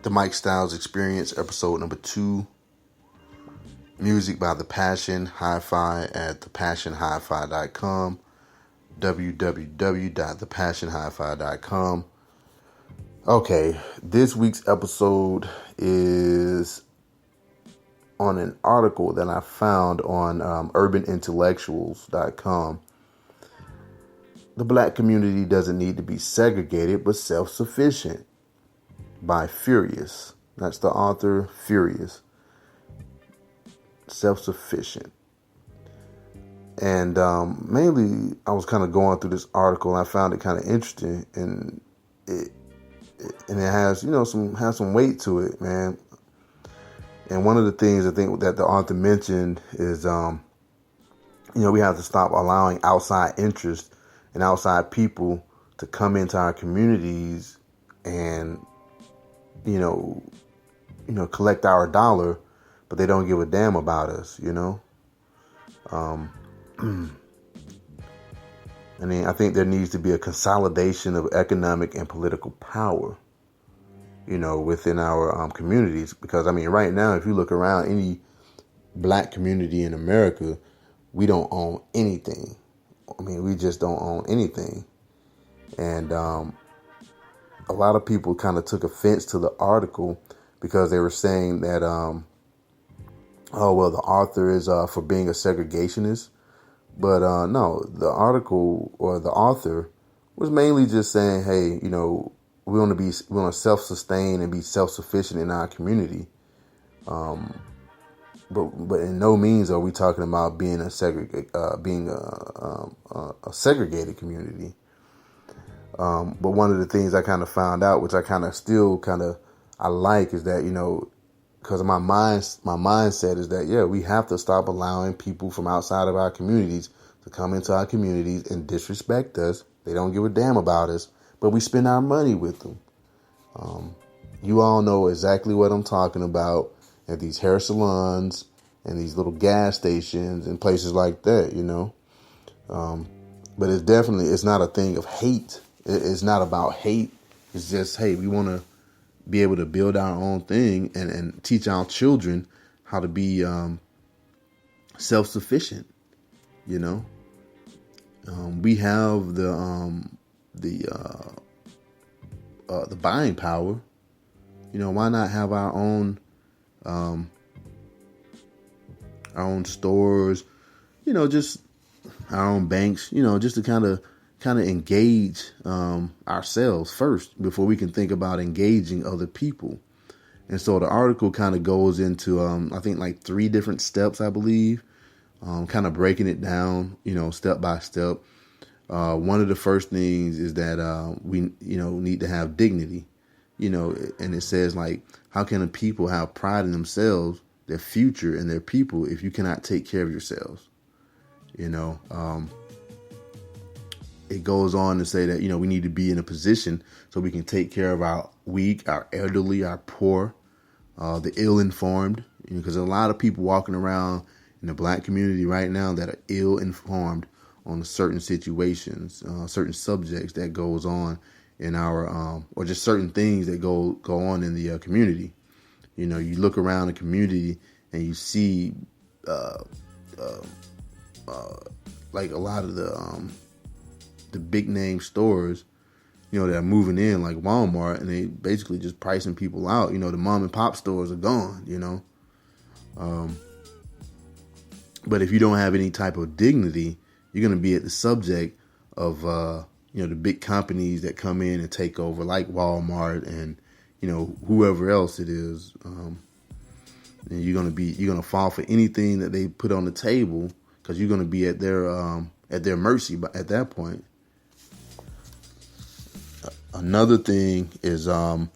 The Mike Styles Experience, episode number 2. Music by The Passion Hi-Fi at thepassionhifi.com. www.thepassionhifi.com. Okay, this week's episode is on an article that I found on urbanintellectuals.com. The black community doesn't need to be segregated, but self-sufficient, by Furious. That's the author, Furious. Self-sufficient. And mainly, I was kind of going through this article, and I found it kind of interesting, and it has, some weight to it, man. And one of the things I think that the author mentioned is, we have to stop allowing outside interests and outside people to come into our communities and, collect our dollar, but they don't give a damn about us, I I think there needs to be a consolidation of economic and political power, within our communities. Because, right now, if you look around any black community in America, we don't own anything. We just don't own anything. And a lot of people kind of took offense to the article because they were saying that, the author is for being a segregationist. But no, the article or the author was mainly just saying, hey, we want to self-sustain and be self-sufficient in our community. But in no means are we talking about being a segregated community. But one of the things I kind of found out, which I kind of still I like, is that, because my mindset is that, we have to stop allowing people from outside of our communities to come into our communities and disrespect us. They don't give a damn about us, but we spend our money with them. You all know exactly what I'm talking about at these hair salons and these little gas stations and places like that, But it's not a thing of hate. It's not about hate. It's just, hey, we want to be able to build our own thing and teach our children how to be self-sufficient. We have the buying power. Why not have our own stores? Just our own banks. Just to kind of engage ourselves first before we can think about engaging other people. And so the article kind of goes into, I think, like 3 different steps, I believe, kind of breaking it down, step by step. One of the first things is that we, need to have dignity, and it says, like, how can a people have pride in themselves, their future, and their people if you cannot take care of yourselves? It goes on to say that, we need to be in a position so we can take care of our weak, our elderly, our poor, the ill-informed, because there's a lot of people walking around in the black community right now that are ill-informed on certain situations, certain subjects that goes on in our, or just certain things that go on in the community. You look around the community and you see, like a lot of the big name stores, that are moving in, like Walmart, and they basically just pricing people out. The mom and pop stores are gone, But if you don't have any type of dignity, you're going to be at the subject of, the big companies that come in and take over, like Walmart and, whoever else it is. And you're going to fall for anything that they put on the table, because you're going to be at their mercy at that point. Another thing is, the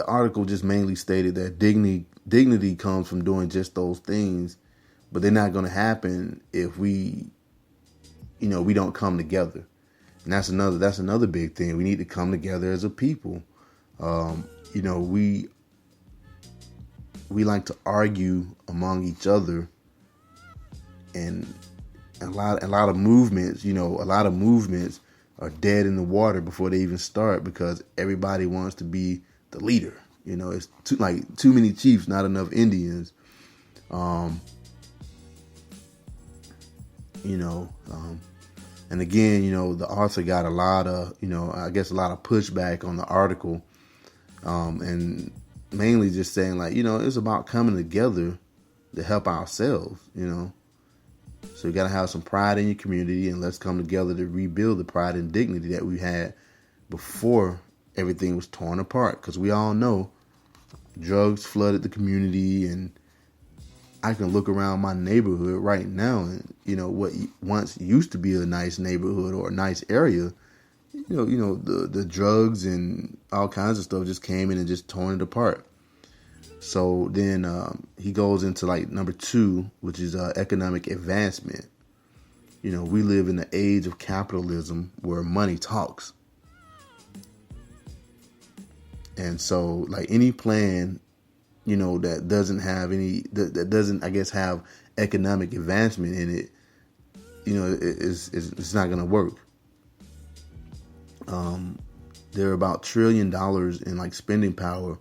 article just mainly stated that dignity comes from doing just those things, but they're not going to happen if we don't come together. And that's another big thing. We need to come together as a people. We like to argue among each other, and a lot of movements, are dead in the water before they even start because everybody wants to be the leader. It's too many chiefs, not enough Indians. And again, the author got a lot of, I guess a lot of pushback on the article, and mainly just saying like, it's about coming together to help ourselves, So you got to have some pride in your community, and let's come together to rebuild the pride and dignity that we had before everything was torn apart. Because we all know drugs flooded the community, and I can look around my neighborhood right now and, what once used to be a nice neighborhood or a nice area, the drugs and all kinds of stuff just came in and just torn it apart. So then he goes into like number 2, which is economic advancement. We live in the age of capitalism where money talks. And so like any plan, that doesn't have that doesn't, I guess, have economic advancement in it, it's not going to work. There are about $1 trillion in like spending power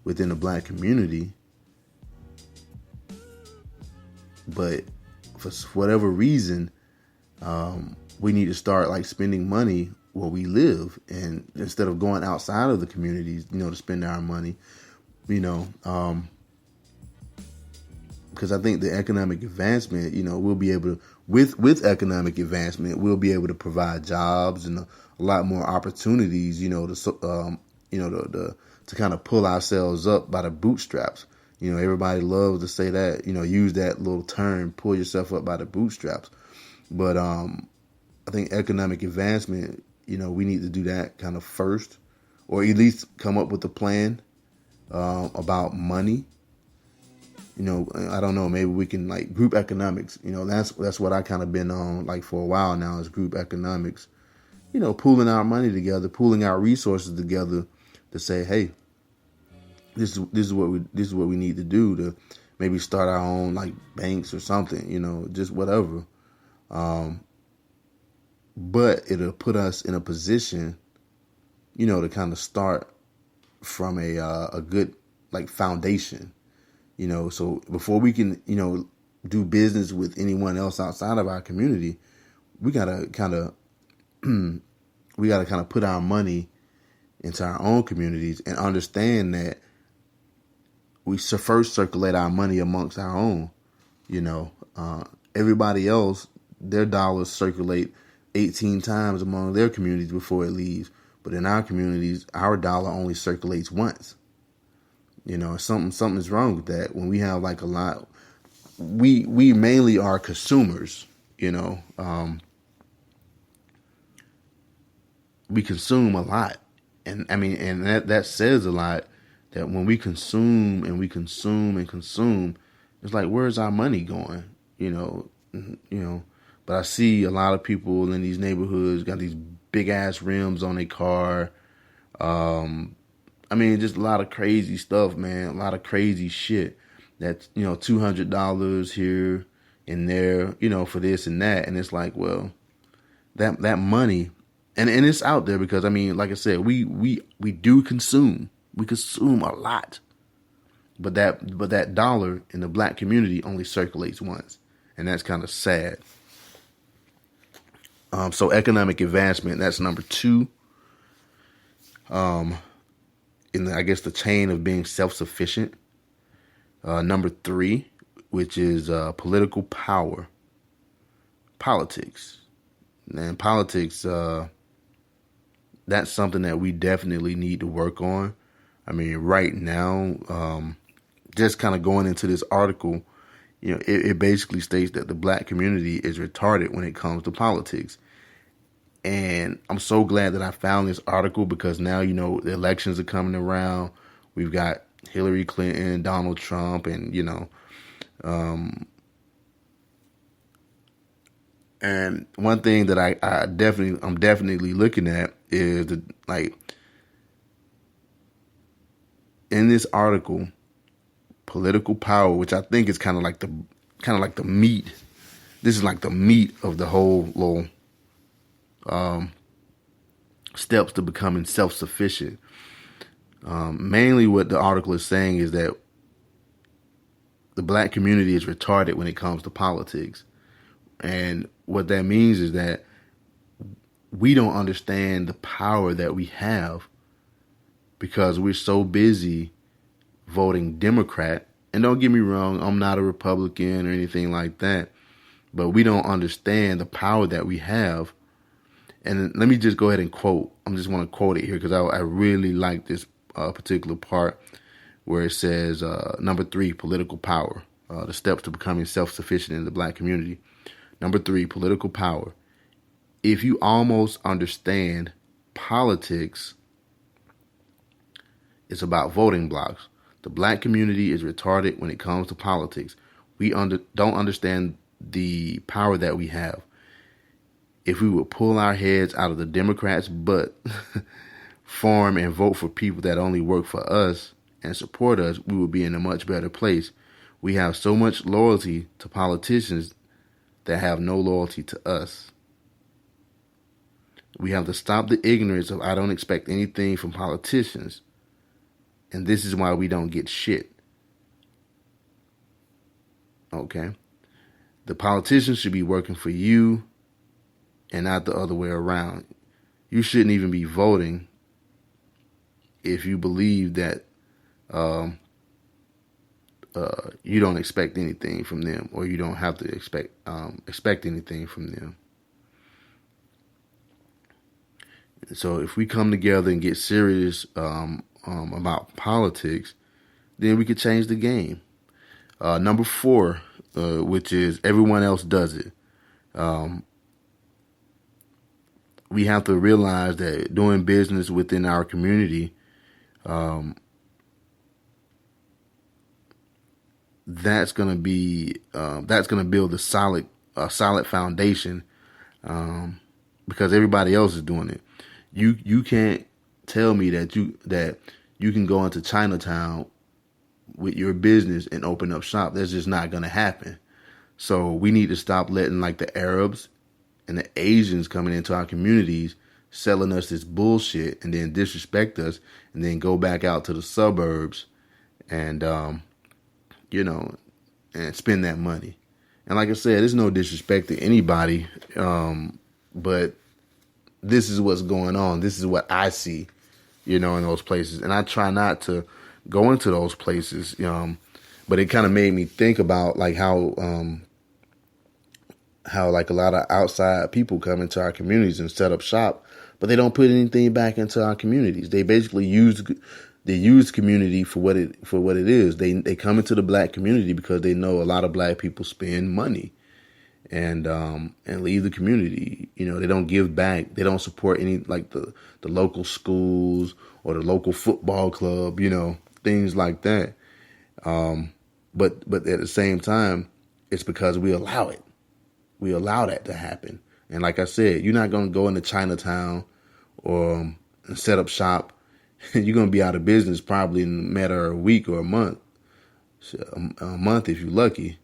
within the black community, but for whatever reason, we need to start like spending money where we live, and instead of going outside of the communities, to spend our money, because I think the economic advancement, we'll be able to, with economic advancement, we'll be able to provide jobs and a lot more opportunities, to kind of pull ourselves up by the bootstraps. Everybody loves to say that, use that little term, pull yourself up by the bootstraps. But I think economic advancement, we need to do that kind of first, or at least come up with a plan about money. I don't know, maybe we can like group economics. That's what I kind of been on like for a while now, is group economics. Pooling our money together, pooling our resources together to say, hey, this is what we need to do to maybe start our own like banks or something, just whatever. But it'll put us in a position, to kind of start from a good like foundation, so before we can, do business with anyone else outside of our community, we gotta kind of put our money into our own communities and understand that we first circulate our money amongst our own. Everybody else, their dollars circulate 18 times among their communities before it leaves. But in our communities, our dollar only circulates once. Something's wrong with that. When we have like a lot, we mainly are consumers. We consume a lot, and I mean, and that says a lot. That when we consume and we consume and consume, it's like, where's our money going? But I see a lot of people in these neighborhoods got these big ass rims on their car. Just a lot of crazy stuff, man. A lot of crazy shit. That's, $200 here and there, for this and that. And it's like, well, that money, and it's out there because, like I said, we do consume. We consume a lot. But that dollar in the black community only circulates once. And that's kind of sad. So economic advancement, that's number 2. In the chain of being self-sufficient. Number 3, which is political power. Politics. And politics, that's something that we definitely need to work on. Right now, just kind of going into this article, it basically states that the black community is retarded when it comes to politics. And I'm so glad that I found this article because now, the elections are coming around. We've got Hillary Clinton, Donald Trump, and, and one thing that I'm definitely looking at is in this article, political power, which I think is kind of like the meat. This is like the meat of the whole little steps to becoming self-sufficient. Mainly what the article is saying is that the black community is retarded when it comes to politics. And what that means is that we don't understand the power that we have because we're so busy voting Democrat. And don't get me wrong, I'm not a Republican or anything like that, but we don't understand the power that we have. And let me just go ahead and quote. I just want to quote it here because I really like this particular part where it says, number 3, political power, the steps to becoming self-sufficient in the black community. Number 3, political power. If you almost understand politics, it's about voting blocks. The black community is retarded when it comes to politics. We don't understand the power that we have. If we would pull our heads out of the Democrats' butt, form and vote for people that only work for us and support us, we would be in a much better place. We have so much loyalty to politicians that have no loyalty to us. We have to stop the ignorance of I don't expect anything from politicians. And this is why we don't get shit. Okay? The politicians should be working for you and not the other way around. You shouldn't even be voting if you believe that you don't expect anything from them, or you don't have to expect anything from them. So if we come together and get serious about politics, then we could change the game. Number 4, which is everyone else does it. We have to realize that doing business within our community, that's going to build a solid foundation, because everybody else is doing it. You can't tell me that you can go into Chinatown with your business and open up shop. That's just not going to happen. So we need to stop letting like the Arabs and the Asians coming into our communities selling us this bullshit and then disrespect us and then go back out to the suburbs and, and spend that money. And like I said, there's no disrespect to anybody, but this is what's going on. This is what I see, in those places. And I try not to go into those places, but it kind of made me think about like how like a lot of outside people come into our communities and set up shop, but they don't put anything back into our communities. They basically use community for what it is. They come into the black community because they know a lot of black people spend money and leave the community. They don't give back. They don't support any like the local schools or the local football club, things like that. But at the same time, it's because we allow it. We allow that to happen. And like I said, you're not going to go into Chinatown or set up shop. You're going to be out of business probably in a matter of a week or a month. A month if you're lucky.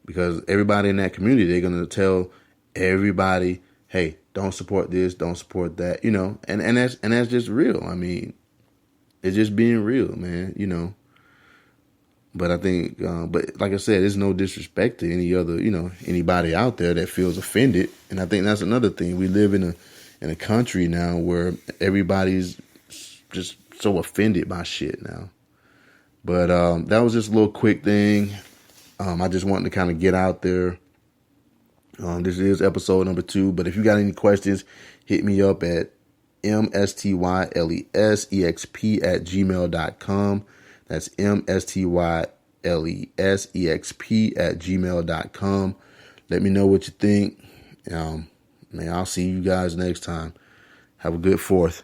Because everybody in that community, they're going to tell everybody, hey, don't support this, don't support that, and that's just real. I mean, it's just being real, man, But I think, but like I said, there's no disrespect to any other, anybody out there that feels offended. And I think that's another thing. We live in a country now where everybody's just so offended by shit now. But that was just a little quick thing. I just wanted to kind of get out there. This is episode number 2. But if you got any questions, hit me up at mstylesexp@gmail.com. That's mstylesexp@gmail.com. Let me know what you think. I'll see you guys next time. Have a good 4th.